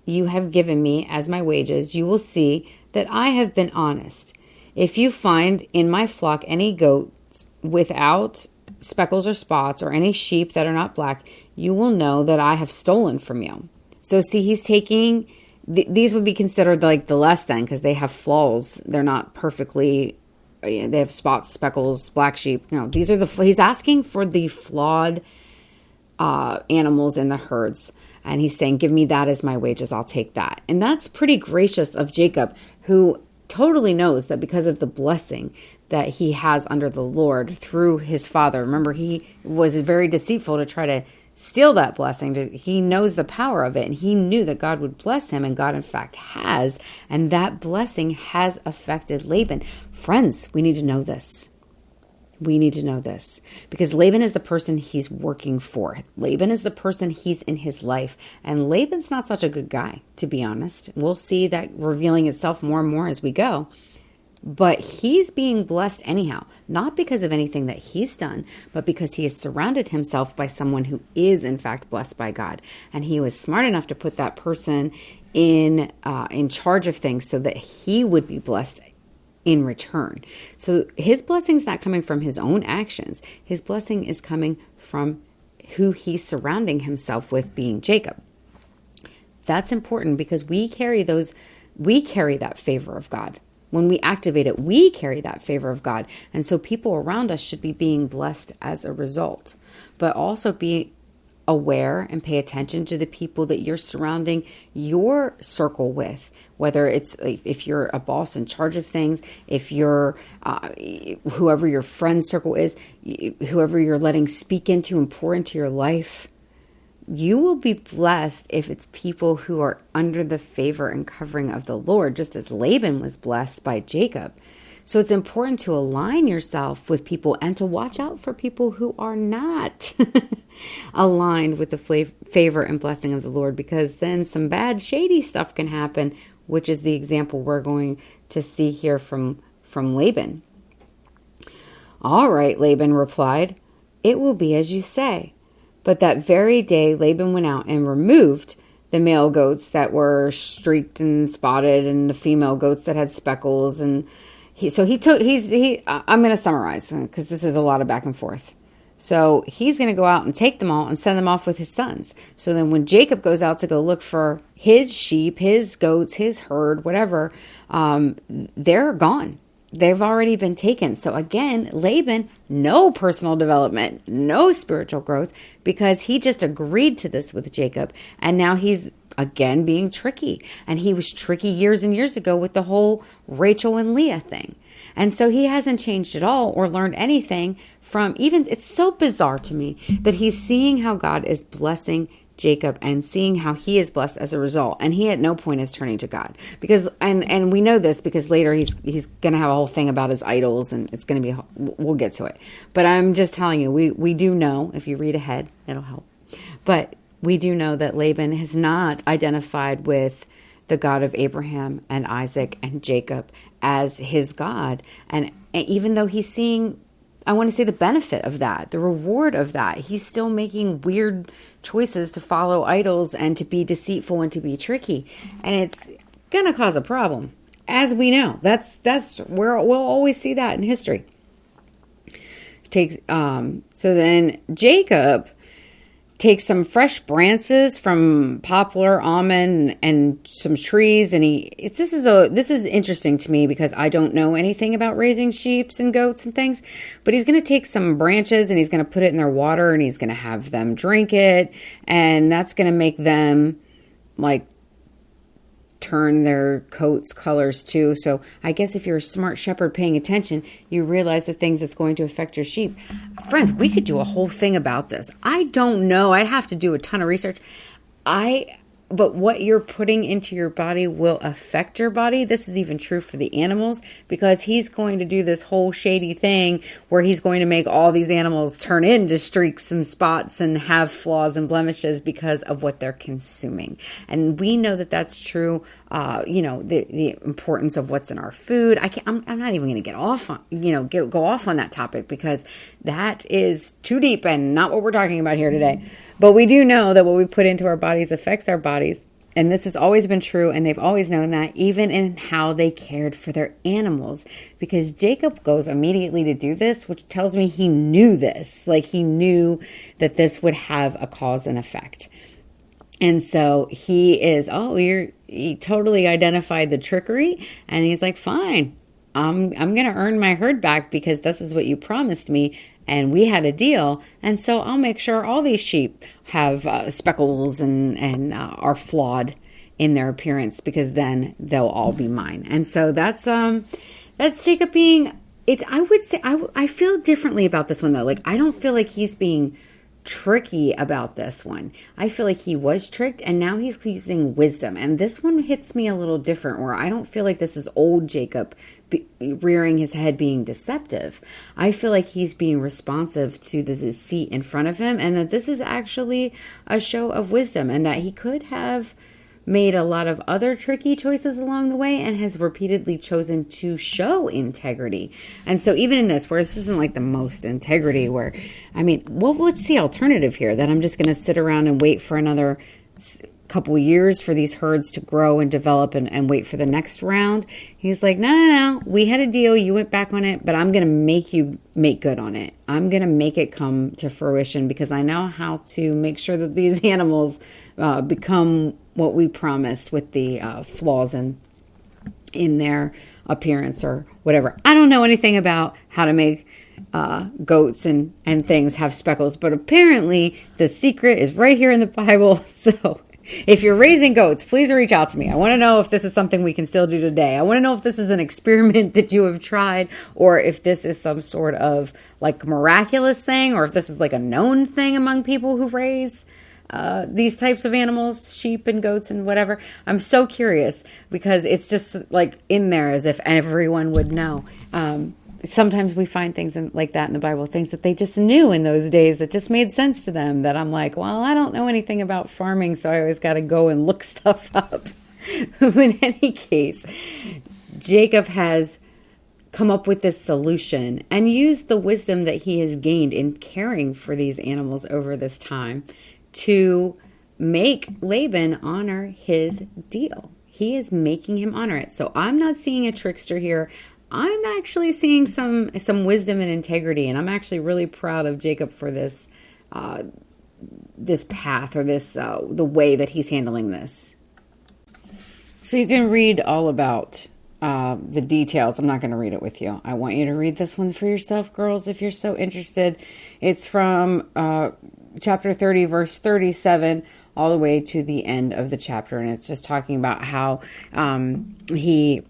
Speaker 1: you have given me as my wages, you will see that I have been honest. If you find in my flock any goats without speckles or spots, or any sheep that are not black, you will know that I have stolen from you. So see, he's taking, these would be considered like the less than, because they have flaws. They're not perfectly, they have spots, speckles, black sheep. No, these are he's asking for the flawed animals in the herds. And he's saying, give me that as my wages, I'll take that. And that's pretty gracious of Jacob, who totally knows that because of the blessing that he has under the Lord through his father. Remember, he was very deceitful to try to steal that blessing. He knows the power of it, and he knew that God would bless him, and God in fact has. And that blessing has affected Laban. Friends, we need to know this. We need to know this, because Laban is the person he's working for. Laban is the person he's in his life. And Laban's not such a good guy, to be honest. We'll see that revealing itself more and more as we go. But he's being blessed anyhow, not because of anything that he's done, but because he has surrounded himself by someone who is in fact blessed by God. And he was smart enough to put that person in charge of things so that he would be blessed in return. So his blessing is not coming from his own actions. His blessing is coming from who he's surrounding himself with, being Jacob. That's important, because we carry that favor of God. When we activate it, we carry that favor of God. And so people around us should be being blessed as a result. But also be aware and pay attention to the people that you're surrounding your circle with. Whether it's if you're a boss in charge of things, if you're whoever your friend circle is, whoever you're letting speak into and pour into your life, you will be blessed if it's people who are under the favor and covering of the Lord, just as Laban was blessed by Jacob. So it's important to align yourself with people and to watch out for people who are not aligned with the favor and blessing of the Lord, because then some bad, shady stuff can happen, which is the example we're going to see here from Laban. All right, Laban replied, it will be as you say. But that very day, Laban went out and removed the male goats that were streaked and spotted, and the female goats that had speckles. And I'm going to summarize, because this is a lot of back and forth. So he's going to go out and take them all and send them off with his sons. So then when Jacob goes out to go look for his sheep, his goats, his herd, whatever, they're gone. They've already been taken. So again, Laban, no personal development, no spiritual growth, because he just agreed to this with Jacob. And now he's again being tricky. And he was tricky years and years ago with the whole Rachel and Leah thing. And so he hasn't changed at all or learned anything from it's so bizarre to me that he's seeing how God is blessing Jacob and seeing how he is blessed as a result. And he at no point is turning to God, because, and we know this because later he's going to have a whole thing about his idols, and it's going to be, we'll get to it. But I'm just telling you, we do know, if you read ahead, it'll help. But we do know that Laban has not identified with the God of Abraham and Isaac and Jacob as his God. And even though he's seeing, I want to say, the benefit of that, the reward of that, he's still making weird choices to follow idols and to be deceitful and to be tricky. And it's going to cause a problem, as we know. That's where we'll always see that in history. So then Jacob takes some fresh branches from poplar, almond, and some trees, and this is interesting to me because I don't know anything about raising sheep and goats and things. But he's going to take some branches and he's going to put it in their water, and he's going to have them drink it, and that's going to make them like turn their coats colors too. So I guess if you're a smart shepherd paying attention, you realize the things that's going to affect your sheep. Friends, we could do a whole thing about this. I don't know. I'd have to do a ton of research. But what you're putting into your body will affect your body. This is even true for the animals, because he's going to do this whole shady thing where he's going to make all these animals turn into streaks and spots and have flaws and blemishes because of what they're consuming. And we know that that's true. The importance of what's in our food. I'm not even going to get off on, go off on that topic, because that is too deep and not what we're talking about here today. But we do know that what we put into our bodies affects our bodies. And this has always been true, and they've always known that, even in how they cared for their animals. Because Jacob goes immediately to do this, which tells me he knew this. Like, he knew that this would have a cause and effect. And so he totally identified the trickery, and he's like, fine, I'm going to earn my herd back because this is what you promised me. And we had a deal, and so I'll make sure all these sheep have speckles and are flawed in their appearance, because then they'll all be mine. And so that's Jacob being it. I would say I feel differently about this one though. Like, I don't feel like he's being tricky about this one. I feel like he was tricked, and now he's using wisdom. And this one hits me a little different, where I don't feel like this is old Jacob rearing his head being deceptive. I feel like he's being responsive to the deceit in front of him, and that this is actually a show of wisdom, and that he could have made a lot of other tricky choices along the way and has repeatedly chosen to show integrity. And so even in this, where this isn't like the most integrity, what's the alternative here? That I'm just going to sit around and wait for another couple years for these herds to grow and develop and wait for the next round? He's like, no. We had a deal. You went back on it, but I'm going to make you make good on it. I'm going to make it come to fruition, because I know how to make sure that these animals become what we promised, with the flaws in their appearance or whatever. I don't know anything about how to make goats and things have speckles, but apparently the secret is right here in the Bible. So if you're raising goats, please reach out to me. I want to know if this is something we can still do today. I want to know if this is an experiment that you have tried, or if this is some sort of like miraculous thing, or if this is like a known thing among people who raise these types of animals, sheep and goats and whatever. I'm so curious, because it's just like in there as if everyone would know. Sometimes we find things like that in the Bible, things that they just knew in those days that just made sense to them, that I'm like, well, I don't know anything about farming, so I always got to go and look stuff up. In any case, Jacob has come up with this solution and used the wisdom that he has gained in caring for these animals over this time to make Laban honor his deal. He is making him honor it. So I'm not seeing a trickster here. I'm actually seeing some wisdom and integrity, and I'm actually really proud of Jacob for this path, or this the way that he's handling this. So you can read all about the details. I'm not going to read it with you. I want you to read this one for yourself, girls, if you're so interested. It's from chapter 30, verse 37, all the way to the end of the chapter. And it's just talking about how he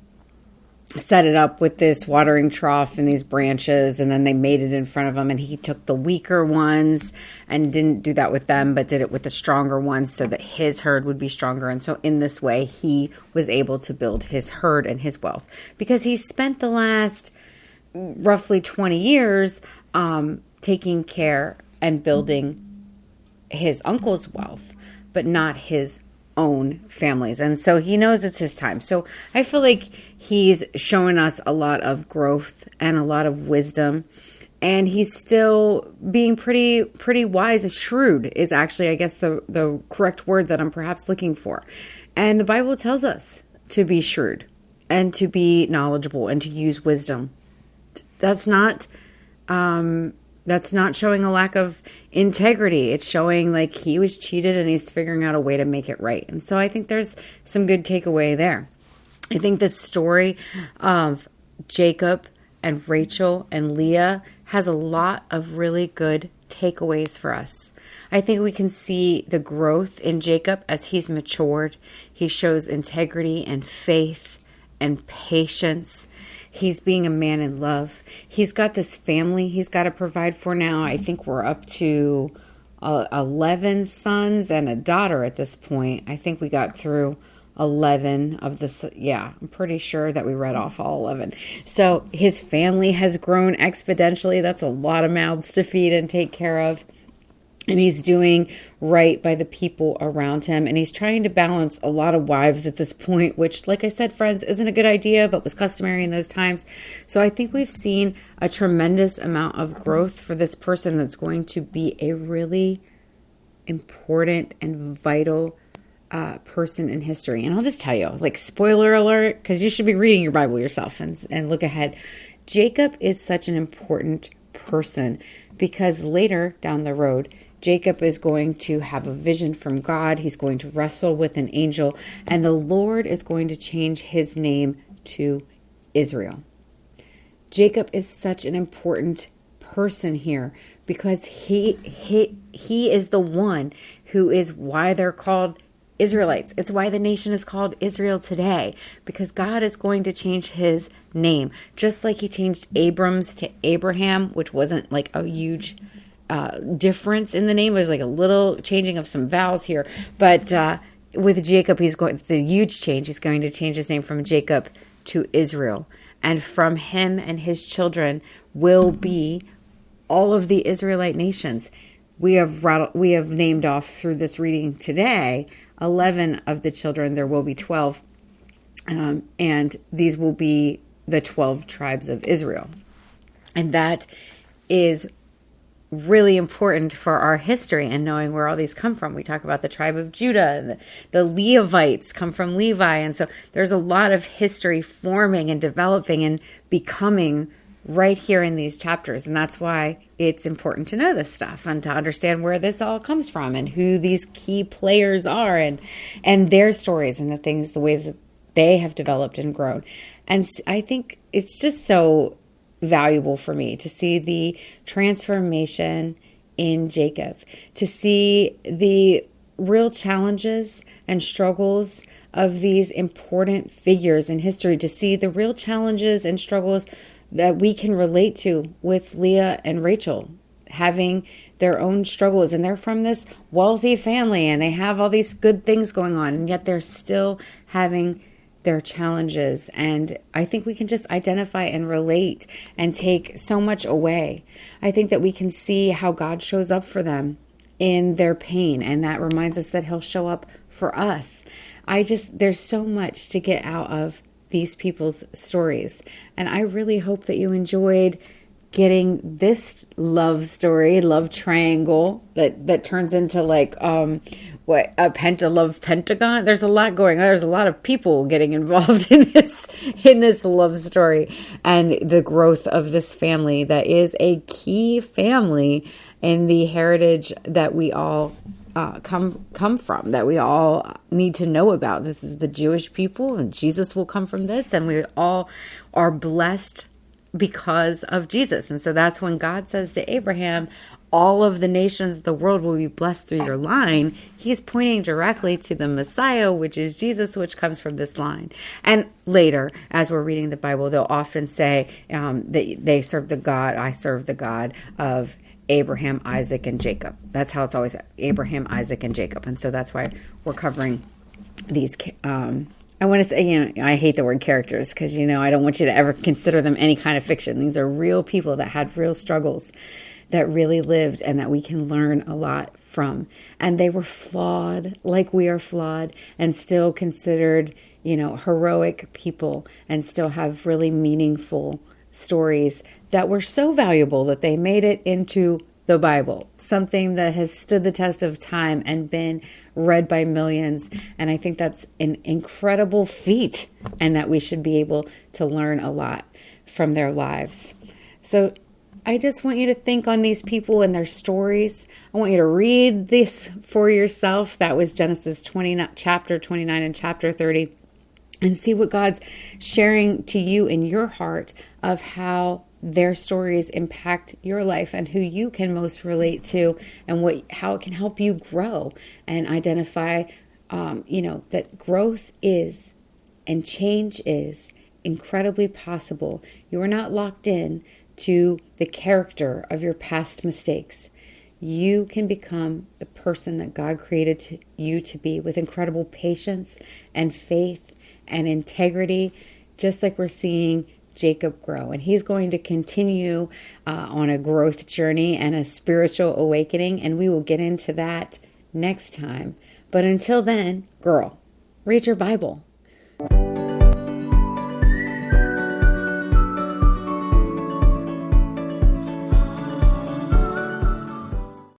Speaker 1: set it up with this watering trough and these branches, and then they made it in front of him, and he took the weaker ones and didn't do that with them, but did it with the stronger ones so that his herd would be stronger. And so in this way, he was able to build his herd and his wealth, because he spent the last roughly 20 years taking care and building his uncle's wealth, but not his own families. And so he knows it's his time. So I feel like he's showing us a lot of growth and a lot of wisdom, and he's still being pretty wise and shrewd is actually, I guess, the correct word that I'm perhaps looking for. And the Bible tells us to be shrewd and to be knowledgeable and to use wisdom. That's not showing a lack of integrity. It's showing like he was cheated and he's figuring out a way to make it right. And so I think there's some good takeaway there. I think the story of Jacob and Rachel and Leah has a lot of really good takeaways for us. I think we can see the growth in Jacob as he's matured. He shows integrity and faith and patience. He's being a man in love. He's got this family he's got to provide for now. I think we're up to 11 sons and a daughter at this point. I think we got through 11 of this. Yeah, I'm pretty sure that we read off all 11. So his family has grown exponentially. That's a lot of mouths to feed and take care of. And he's doing right by the people around him. And he's trying to balance a lot of wives at this point, which, like I said, friends, isn't a good idea, but was customary in those times. So I think we've seen a tremendous amount of growth for this person that's going to be a really important and vital person in history. And I'll just tell you, like, spoiler alert, because you should be reading your Bible yourself and look ahead. Jacob is such an important person because later down the road, Jacob is going to have a vision from God. He's going to wrestle with an angel, and the Lord is going to change his name to Israel. Jacob is such an important person here because he is the one who is why they're called Israelites. It's why the nation is called Israel today, because God is going to change his name, just like he changed Abram's to Abraham, which wasn't like a huge difference in the name. It was like a little changing of some vowels here, but with Jacob, it's a huge change. He's going to change his name from Jacob to Israel, and from him and his children will be all of the Israelite nations. We have named off through this reading today 11 of the children. There will be 12, and these will be the 12 tribes of Israel. And that is really important for our history and knowing where all these come from. We talk about the tribe of Judah, and the Levites come from Levi. And so there's a lot of history forming and developing and becoming right here in these chapters. And that's why it's important to know this stuff and to understand where this all comes from and who these key players are and their stories and the ways that they have developed and grown. And I think it's just so valuable for me to see the transformation in Jacob, to see the real challenges and struggles of these important figures in history, to see the real challenges and struggles that we can relate to with Leah and Rachel having their own struggles. And they're from this wealthy family and they have all these good things going on, and yet they're still having their challenges. And I think we can just identify and relate and take so much away. I think that we can see how God shows up for them in their pain, and that reminds us that he'll show up for us. There's so much to get out of these people's stories. And I really hope that you enjoyed getting this love story, love triangle that turns into like a love pentagon. There's a lot going on. There's a lot of people getting involved in this love story and the growth of this family that is a key family in the heritage that we all come from, that we all need to know about. This is the Jewish people, and Jesus will come from this, and we all are blessed because of Jesus. And so that's when God says to Abraham, all of the nations of the world will be blessed through your line. He's pointing directly to the Messiah, which is Jesus, which comes from this line. And later, as we're reading the Bible, they'll often say that they serve the God, I serve the God of Abraham, Isaac, and Jacob. That's how it's always Abraham, Isaac, and Jacob. And so that's why we're covering these. I want to say, I hate the word characters because, I don't want you to ever consider them any kind of fiction. These are real people that had real struggles, that really lived, and that we can learn a lot from. And they were flawed, like we are flawed, and still considered, heroic people, and still have really meaningful stories that were so valuable that they made it into the Bible, something that has stood the test of time and been read by millions. And I think that's an incredible feat, and that we should be able to learn a lot from their lives. So I just want you to think on these people and their stories. I want you to read this for yourself. That was Genesis 20, chapter 29 and chapter 30. And see what God's sharing to you in your heart of how their stories impact your life and who you can most relate to, and how it can help you grow and identify, that growth is and change is incredibly possible. You are not locked in to the character of your past mistakes. You can become the person that God created you to be, with incredible patience and faith and integrity, just like we're seeing Jacob grow. And he's going to continue on a growth journey and a spiritual awakening, and we will get into that next time. But until then, girl, read your Bible.